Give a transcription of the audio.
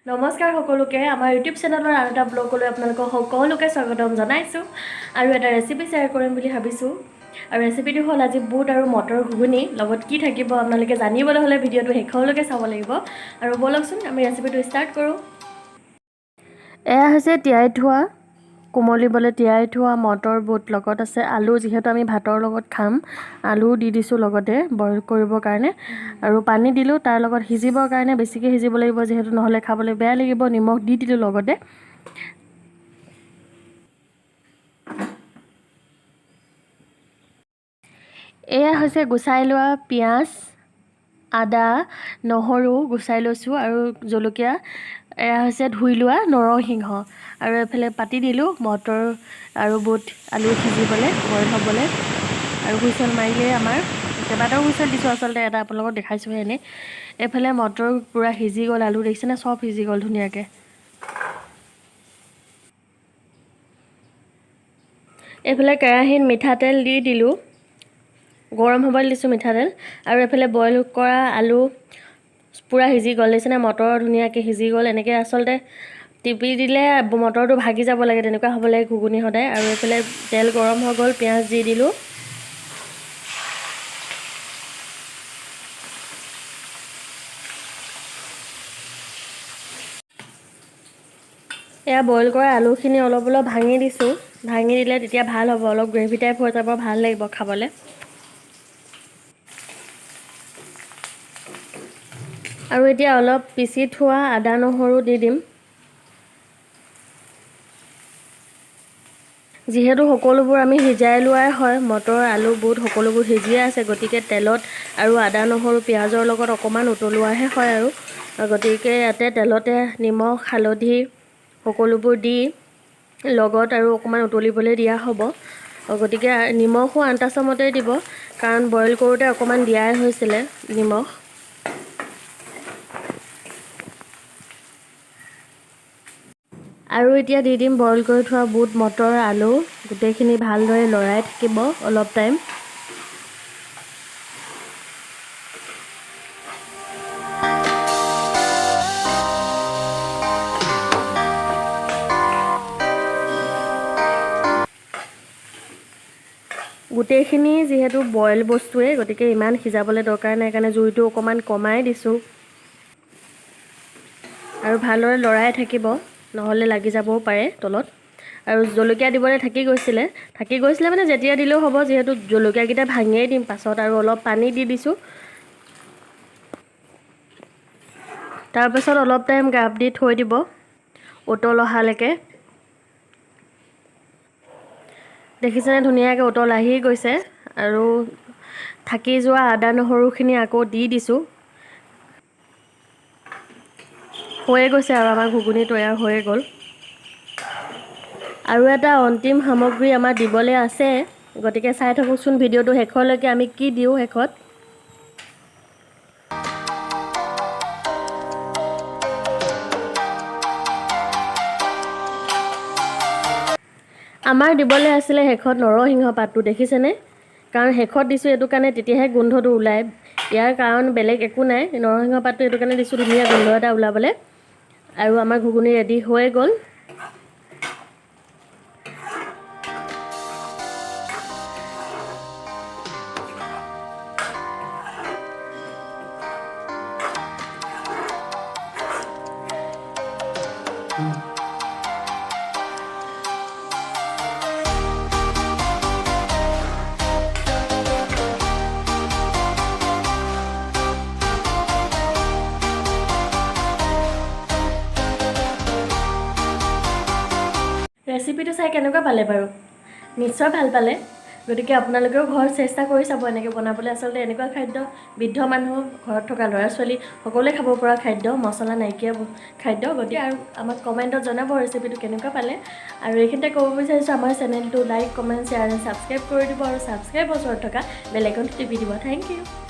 নমস্কাৰ সকলোকে আমাৰ ইউটিউব চেনেলৰ আৰু এটা ব্লগলৈ আপোনালোকক সকলোকে স্বাগতম জনাইছোঁ আৰু এটা ৰেচিপি শ্বেয়াৰ কৰিম বুলি ভাবিছোঁ আৰু ৰেচিপিটো হ'ল আজি বুট আৰু মটৰ ঘুগুনি লগত কি থাকিব আপোনালোকে জানিবলৈ হ'লে ভিডিঅ'টো শেষলৈকে চাব লাগিব আৰু বলকচোন আমি ৰেচিপিটো ষ্টাৰ্ট কৰোঁ এয়া হৈছে তিয়াই থোৱা কোমলিবলৈ তিয়াই থোৱা মটৰ বুট লগত আছে আলু যিহেতু আমি ভাতৰ লগত খাম আলু দি দিছোঁ লগতে বইল কৰিবৰ কাৰণে আৰু পানী দিলোঁ তাৰ লগত সিজিবৰ কাৰণে বেছিকৈ সিজিব লাগিব যিহেতু নহ'লে খাবলৈ বেয়া লাগিব নিমখ দি দিলোঁ লগতে এয়া হৈছে গুচাই লোৱা পিঁয়াজ আদা নহৰু গুচাই লৈছোঁ আৰু জলকীয়া এয়া হৈছে ধুই লোৱা নৰসিংহ আৰু এফালে পাতি দিলোঁ মটৰ আৰু বুট আলু সিজিবলৈ বইল হ'বলৈ আৰু হুইচেল মাৰিলে আমাৰ কেইবাটাও হুইচেল দিছোঁ আচলতে এটা আপোনালোকক দেখাইছোঁহে এনেই এইফালে মটৰ পূৰা সিজি গ'ল আলু দেখিছেনে চব সিজি গ'ল ধুনীয়াকৈ এইফালে কেৰাহীত মিঠাতেল দি দিলোঁ গৰম হ'বলৈ দিছোঁ মিঠাতেল আৰু এইফালে বইল কৰা আলু পূৰা সিজি গ'ল দেখিছেনে মটৰ ধুনীয়াকৈ সিজি গ'ল এনেকৈ আচলতে টিপি দিলে মটৰটো ভাগি যাব লাগে তেনেকুৱা হ'ব লাগে ঘুগুনি সদায় আৰু এইফালে তেল গৰম হৈ গ'ল পিঁয়াজ দি দিলোঁ এয়া বইল কৰা আলুখিনি অলপ ভাঙি দিছোঁ ভাঙি দিলে তেতিয়া ভাল হ'ব অলপ গ্ৰেভি টাইপ হৈ যাব ভাল লাগিব খাবলৈ আৰু এতিয়া অলপ পিচি থোৱা আদা নহৰু দি দিম যিহেতু সকলোবোৰ আমি সিজাই লোৱাই হয় মটৰ আলু বুট সকলোবোৰ সিজিয়ে আছে গতিকে তেলত আৰু আদা নহৰু পিঁয়াজৰ লগত অকণমান উতলোৱাহে হয় আৰু গতিকে ইয়াতে তেলতে নিমখ হালধি সকলোবোৰ দি লগত আৰু অকণমান উতলিবলৈ দিয়া হ'ব গতিকে নিমখো আন্তাজমতেই দিব কাৰণ বইল কৰোঁতে অকণমান দিয়াই হৈছিলে নিমখ আৰু এতিয়া দি দিম বইল কৰি থোৱা বুট মটৰ আলু গোটেইখিনি ভালদৰে লৰাই থাকিব অলপ টাইম গোটেইখিনি যিহেতু বইল বস্তুৱে গতিকে ইমান সিজাবলৈ দৰকাৰ নাই কাৰণে জুইটো অকণমান কমাই দিছোঁ আৰু ভালদৰে লৰাই থাকিব নহ'লে লাগি যাবও পাৰে তলত আৰু জলকীয়া দিবলৈ থাকি গৈছিলে মানে যেতিয়া দিলেও হ'ব যিহেতু জলকীয়াকেইটা ভাঙিয়েই দিম পাছত আৰু অলপ পানী দি দিছোঁ তাৰপাছত অলপ টাইম গাপ দি থৈ দিব উতল অহালৈকে দেখিছেনে ধুনীয়াকৈ উতল আহি গৈছে আৰু থাকি যোৱা আদা নহৰুখিনি আকৌ দি দিছোঁ হৈয়ে গৈছে আৰু আমাৰ ঘুগুনি তৈয়াৰ হৈয়ে গ'ল আৰু এটা অন্তিম সামগ্ৰী আমাৰ দিবলৈ আছে গতিকে চাই থাককচোন ভিডিঅ'টো শেষলৈকে আমি কি দিওঁ শেষত আমাৰ দিবলৈ আছিলে শেষত নৰসিংহ পাতটো দেখিছেনে কাৰণ শেষত দিছোঁ এইটো কাৰণে তেতিয়াহে গোন্ধটো ওলায় ইয়াৰ কাৰণ বেলেগ একো নাই নৰসিংহ পাতটো এইটো কাৰণে দিছোঁ ধুনীয়া গোন্ধ এটা ওলাবলৈ আৰু আমাৰ ঘুগুনি ৰেডি হৈ গ'ল ৰেচিপিটো চাই কেনেকুৱা পালে বাৰু নিশ্চয় ভাল পালে গতিকে আপোনালোকেও ঘৰত চেষ্টা কৰি চাব এনেকৈ বনাবলৈ আচলতে এনেকুৱা খাদ্য বৃদ্ধ মানুহ ঘৰত থকা ল'ৰা ছোৱালী সকলোৱে খাব পৰা খাদ্য মছলা নাইকিয়া খাদ্য গতিকে আৰু আমাক কমেণ্টত জনাব ৰেচিপিটো কেনেকুৱা পালে আৰু এইখিনিতে ক'ব বিচাৰিছোঁ আমাৰ চেনেলটো লাইক কমেণ্ট শ্বেয়াৰ আৰু ছাবস্ক্ৰাইব কৰি দিব আৰু ছাবস্ক্ৰাইব ওচৰত থকা বেল আইকনটো টিপি দিব থেংক ইউ